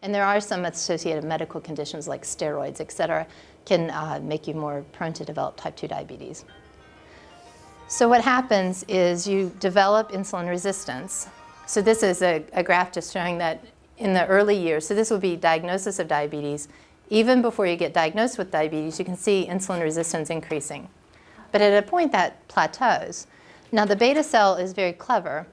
And there are some associated medical conditions like steroids, et cetera, can make you more prone to develop type 2 diabetes. So what happens is you develop insulin resistance. So this is a graph just showing that in the early years, so this would be diagnosis of diabetes. Even before you get diagnosed with diabetes, you can see insulin resistance increasing. But at a point that plateaus. Now the beta cell is very clever.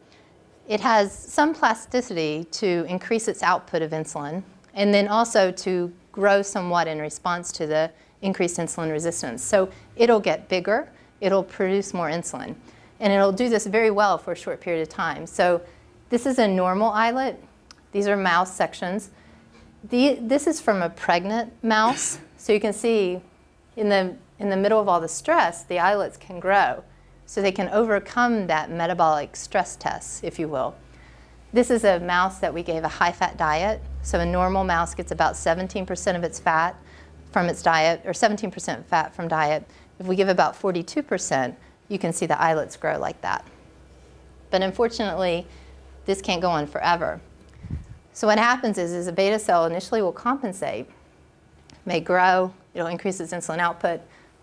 It has some plasticity to increase its output of insulin and then also to grow somewhat in response to the increased insulin resistance. So it'll get bigger, it'll produce more insulin, and it'll do this very well for a short period of time. So this is a normal islet. These are mouse sections. This is from a pregnant mouse. So you can see in the middle of all the stress, the islets can grow. So they can overcome that metabolic stress test, if you will. This is a mouse that we gave a high-fat diet. So a normal mouse gets about 17% of its fat from its diet, or 17% fat from diet. If we give about 42%, you can see the islets grow like that. But unfortunately, this can't go on forever. So what happens is a beta cell initially will compensate, may grow, it'll increase its insulin output,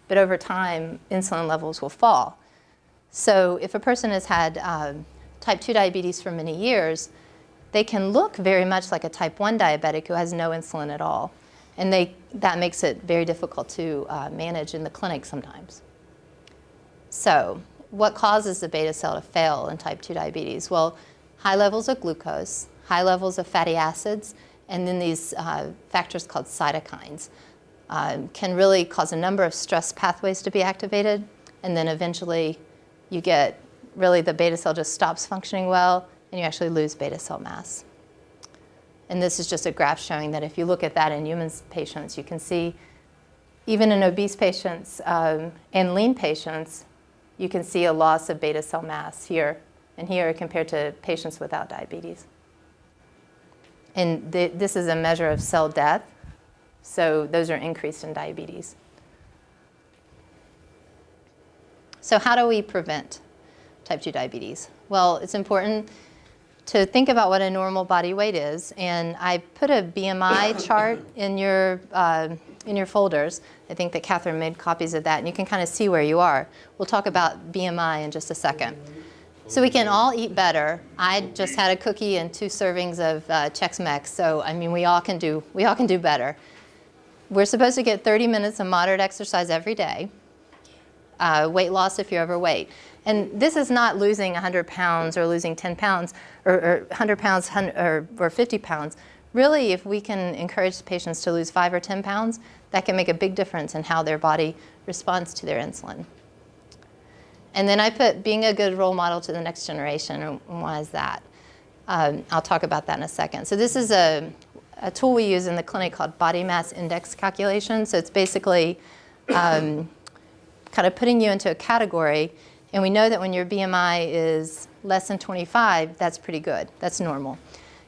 but over time, insulin levels will fall. So if a person has had type 2 diabetes for many years, they can look very much like a type 1 diabetic who has no insulin at all. And that makes it very difficult to manage in the clinic sometimes. So what causes the beta cell to fail in type 2 diabetes? Well, high levels of glucose, high levels of fatty acids, and then these factors called cytokines can really cause a number of stress pathways to be activated, and then eventually you get really the beta cell just stops functioning well, and you actually lose beta cell mass. And this is just a graph showing that if you look at that in human patients, you can see even in obese patients and lean patients, you can see a loss of beta cell mass here and here compared to patients without diabetes. And this is a measure of cell death. So those are increased in diabetes. So how do we prevent type 2 diabetes? Well, it's important to think about what a normal body weight is. And I put a BMI chart in your folders. I think that Catherine made copies of that, and you can kind of see where you are. We'll talk about BMI in just a second. So we can all eat better. I just had a cookie and 2 servings of Chex Mix. So I mean, we all can do better. We're supposed to get 30 minutes of moderate exercise every day. Weight loss if you're overweight. And this is not losing 100 pounds or losing 10 pounds or 100 pounds or 50 pounds. Really, if we can encourage patients to lose 5 or 10 pounds, that can make a big difference in how their body responds to their insulin. And then I put being a good role model to the next generation. And why is that? I'll talk about that in a second. So this is a tool we use in the clinic called body mass index calculation. So it's basically kind of putting you into a category. And we know that when your BMI is less than 25, that's pretty good. That's normal.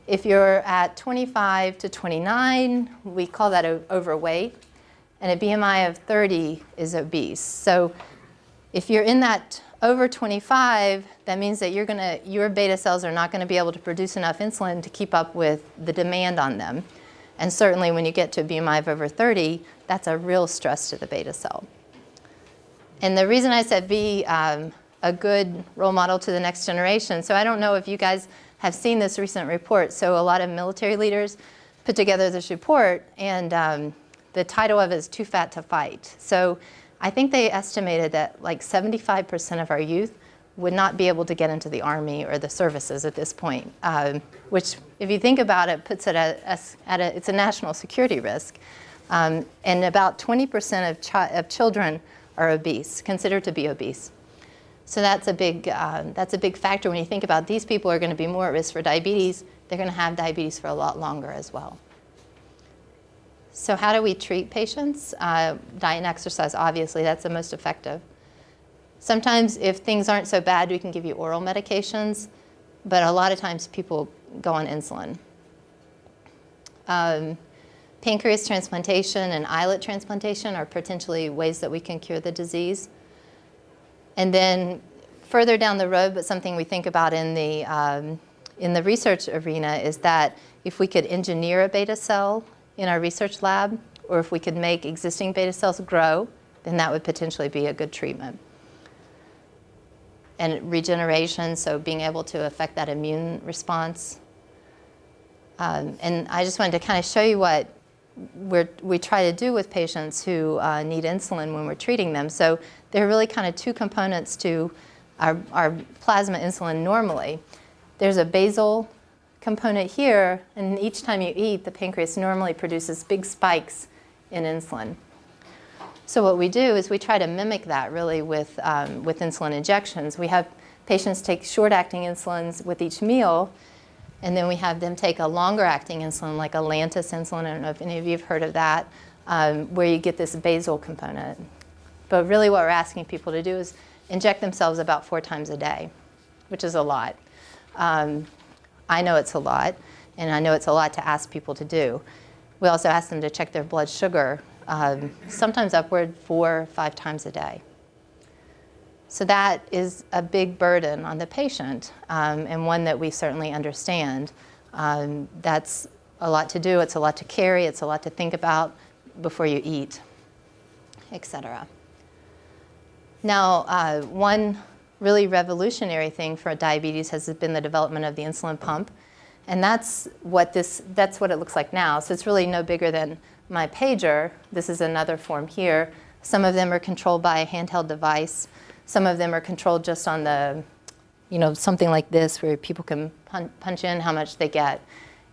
If you're at 25 to 29, we call that overweight. And a BMI of 30 is obese. So if you're in that over 25, that means that your beta cells are not going to be able to produce enough insulin to keep up with the demand on them. And certainly when you get to a BMI of over 30, that's a real stress to the beta cell. And the reason I said be a good role model to the next generation, so I don't know if you guys have seen this recent report. So a lot of military leaders put together this report, and the title of it is Too Fat to Fight. So I think they estimated that like 75% of our youth would not be able to get into the Army or the services at this point, which, if you think about it, puts it it's a national security risk. And about 20% of children are obese, considered to be obese. So that's a big factor when you think about these people are going to be more at risk for diabetes. They're going to have diabetes for a lot longer as well. So how do we treat patients? Diet and exercise, obviously, that's the most effective. Sometimes if things aren't so bad, we can give you oral medications, but a lot of times people go on insulin. Pancreas transplantation and islet transplantation are potentially ways that we can cure the disease. And then further down the road, but something we think about in the in the research arena is that if we could engineer a beta cell in our research lab, or if we could make existing beta cells grow, then that would potentially be a good treatment. And regeneration, so being able to affect that immune response. And I just wanted to kind of show you what we try to do with patients who need insulin when we're treating them. So there are really kind of two components to our plasma insulin normally. There's a basal component here, and each time you eat, the pancreas normally produces big spikes in insulin. So what we do is we try to mimic that really with insulin injections. We have patients take short-acting insulins with each meal, and then we have them take a longer-acting insulin, like a Lantus insulin. I don't know if any of you have heard of that, where you get this basal component. But really what we're asking people to do is inject themselves about 4 times a day, which is a lot. I know it's a lot, and I know it's a lot to ask people to do. We also ask them to check their blood sugar, sometimes upward 4 or 5 times a day. So that is a big burden on the patient, and one that we certainly understand. That's a lot to do, it's a lot to carry, it's a lot to think about before you eat, etc. Now, one really revolutionary thing for diabetes has been the development of the insulin pump. And that's what it looks like now. So it's really no bigger than my pager. This is another form here. Some of them are controlled by a handheld device. Some of them are controlled just on the, something like this where people can punch in how much they get.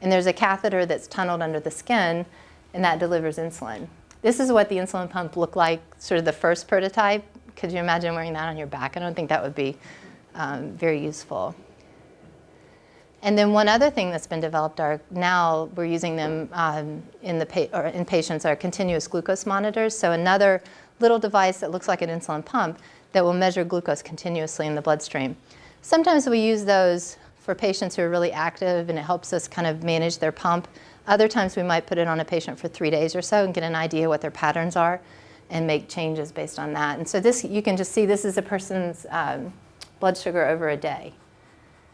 And there's a catheter that's tunneled under the skin, and that delivers insulin. This is what the insulin pump looked like, sort of the first prototype. Could you imagine wearing that on your back? I don't think that would be very useful. And then one other thing that's been developed are now we're using them in patients are continuous glucose monitors. So another little device that looks like an insulin pump that will measure glucose continuously in the bloodstream. Sometimes we use those for patients who are really active, and it helps us kind of manage their pump. Other times we might put it on a patient for 3 days or so and get an idea what their patterns are and make changes based on that. And so this, you can just see this is a person's blood sugar over a day.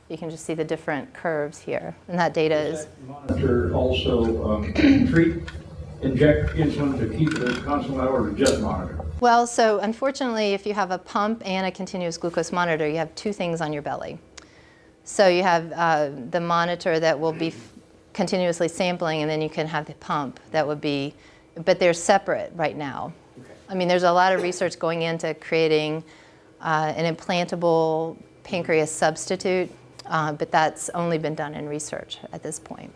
You can just see the different curves here, and that data is. Monitor also inject insulin to keep it at a constant level, or just monitor? Well, so unfortunately, if you have a pump and a continuous glucose monitor, you have 2 things on your belly. So you have the monitor that will be continuously sampling, and then you can have the pump that would be, but they're separate right now. Okay. I mean, there's a lot of research going into creating an implantable pancreas substitute. But that's only been done in research at this point.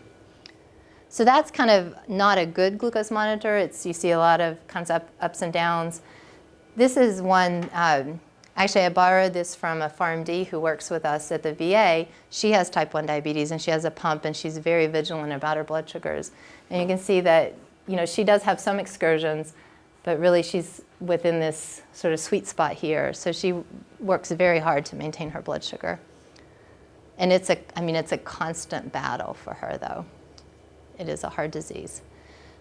So that's kind of not a good glucose monitor. You see a lot of kinds of ups and downs. This is one, actually I borrowed this from a PharmD who works with us at the VA. She has type 1 diabetes, and she has a pump, and she's very vigilant about her blood sugars. And you can see that she does have some excursions, but really she's within this sort of sweet spot here. So she works very hard to maintain her blood sugar. And it's a constant battle for her, though. It is a hard disease.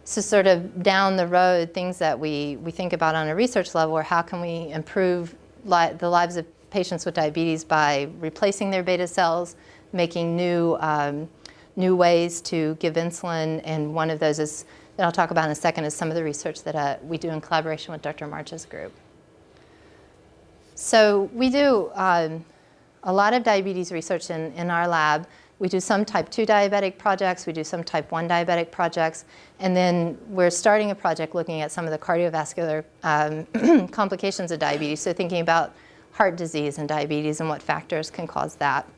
So sort of down the road, things that we think about on a research level are how can we improve the lives of patients with diabetes by replacing their beta cells, making new ways to give insulin, and one of those is, that I'll talk about in a second, is some of the research that we do in collaboration with Dr. March's group. So we do a lot of diabetes research in our lab. We do some type 2 diabetic projects, we do some type 1 diabetic projects, and then we're starting a project looking at some of the cardiovascular complications of diabetes, so thinking about heart disease and diabetes and what factors can cause that.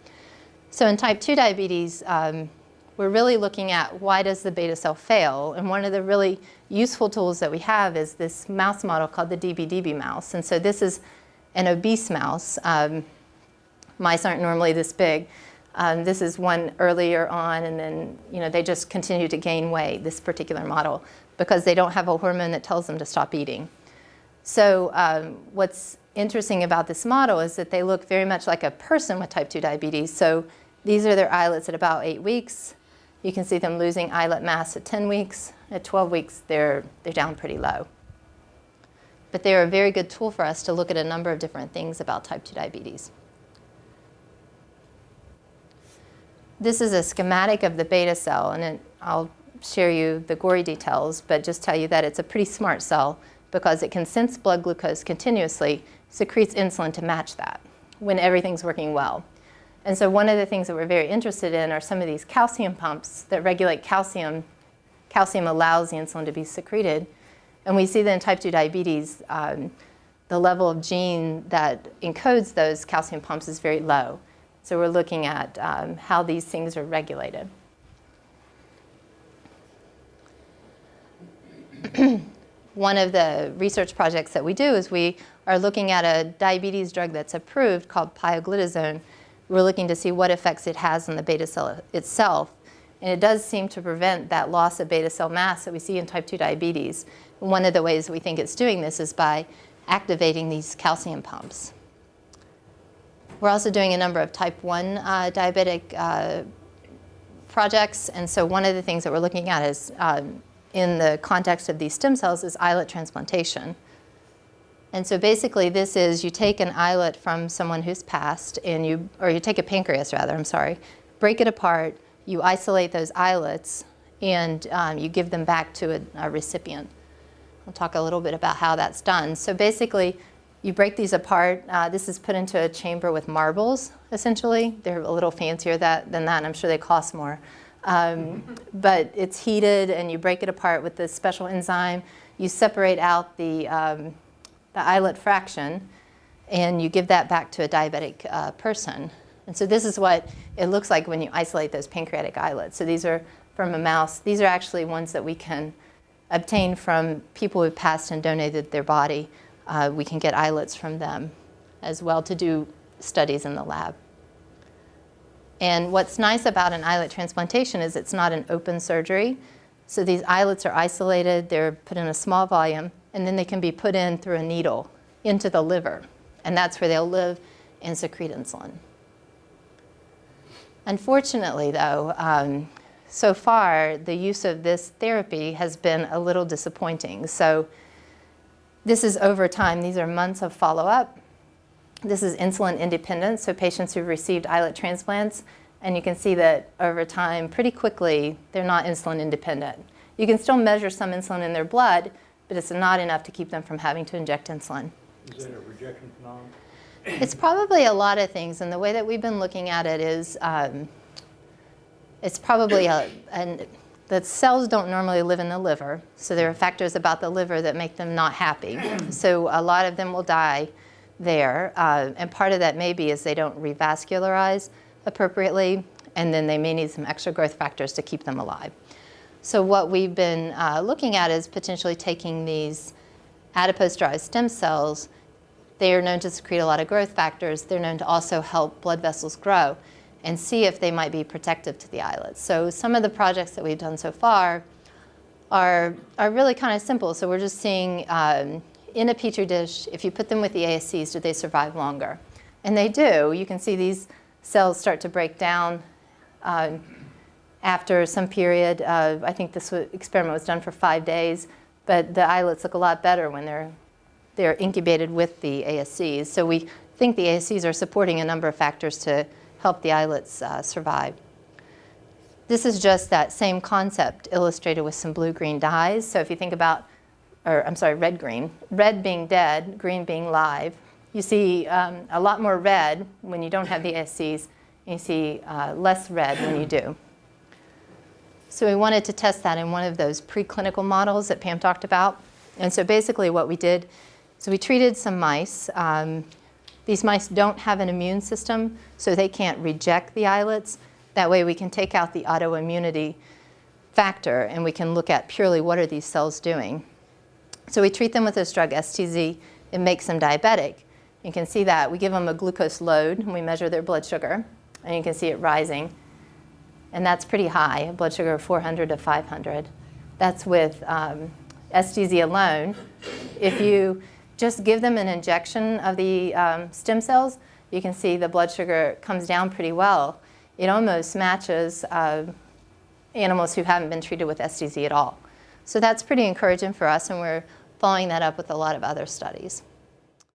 So in type 2 diabetes, we're really looking at why does the beta cell fail, and one of the really useful tools that we have is this mouse model called the DB-DB mouse, and so this is an obese mouse. Mice aren't normally this big. This is one earlier on, and then they just continue to gain weight, this particular model, because they don't have a hormone that tells them to stop eating. So what's interesting about this model is that they look very much like a person with type 2 diabetes. So these are their islets at about 8 weeks. You can see them losing islet mass at 10 weeks. At 12 weeks, they're down pretty low. But they're a very good tool for us to look at a number of different things about type 2 diabetes. this is a schematic of the beta cell, and I'll share you the gory details, but just tell you that it's a pretty smart cell because it can sense blood glucose continuously, secretes insulin to match that when everything's working well. And so one of the things that we're very interested in are some of these calcium pumps that regulate calcium. Calcium allows the insulin to be secreted. And we see that in type 2 diabetes, the level of gene that encodes those calcium pumps is very low. So we're looking at how these things are regulated. One of the research projects that we do is we are looking at a diabetes drug that's approved called pioglitazone. We're looking to see what effects it has on the beta cell itself. And it does seem to prevent that loss of beta cell mass that we see in type 2 diabetes. One of the ways we think it's doing this is by activating these calcium pumps. We're also doing a number of type 1 diabetic projects. And so one of the things that we're looking at is in the context of these stem cells is islet transplantation. And so basically this is you take an islet from someone who's passed, and you take a pancreas rather, I'm sorry, break it apart, you isolate those islets, and you give them back to a recipient. I'll talk a little bit about how that's done. So basically you break these apart. This is put into a chamber with marbles, essentially. They're a little fancier than that, and I'm sure they cost more. But it's heated, and you break it apart with this special enzyme. You separate out the islet fraction, and you give that back to a diabetic person. And so this is what it looks like when you isolate those pancreatic islets. So these are from a mouse. These are actually ones that we can obtain from people who've passed and donated their body. We can get islets from them as well to do studies in the lab. And what's nice about an islet transplantation is it's not an open surgery. So these islets are isolated, they're put in a small volume, and then they can be put in through a needle into the liver. And that's where they'll live and secrete insulin. Unfortunately, though, so far the use of this therapy has been a little disappointing. So this is over time. These are months of follow-up. This is insulin independent, so patients who've received islet transplants, and you can see that over time, pretty quickly, they're not insulin independent. You can still measure some insulin in their blood, but it's not enough to keep them from having to inject insulin. Is that a rejection phenomenon? It's probably a lot of things, and the way that we've been looking at it is it's probably the cells don't normally live in the liver, so there are factors about the liver that make them not happy. So a lot of them will die there, and part of that maybe is they don't revascularize appropriately, and then they may need some extra growth factors to keep them alive. So what we've been looking at is potentially taking these adipose-derived stem cells. They are known to secrete a lot of growth factors. They're known to also help blood vessels grow, and see if they might be protective to the islets. So some of the projects that we've done so far are really kind of simple. So we're just seeing in a Petri dish, if you put them with the ASCs, do they survive longer? And they do. You can see these cells start to break down after some period of, I think this experiment was done for 5 days, but the islets look a lot better when they're incubated with the ASCs. So we think the ASCs are supporting a number of factors to help the islets survive. This is just that same concept illustrated with some blue-green dyes. So if you think about, red-green, red being dead, green being live, you see a lot more red when you don't have the ASCs, and you see less red when you do. So we wanted to test that in one of those preclinical models that Pam talked about. And so basically what we did, so we treated some mice. These mice don't have an immune system, so they can't reject the islets. That way we can take out the autoimmunity factor, and we can look at purely what are these cells doing. So we treat them with this drug, STZ. It makes them diabetic. You can see that. We give them a glucose load, and we measure their blood sugar, and you can see it rising. And that's pretty high, a blood sugar of 400 to 500. That's with STZ alone. If you just give them an injection of the stem cells, you can see the blood sugar comes down pretty well. It almost matches animals who haven't been treated with STZ at all. So that's pretty encouraging for us, and we're following that up with a lot of other studies.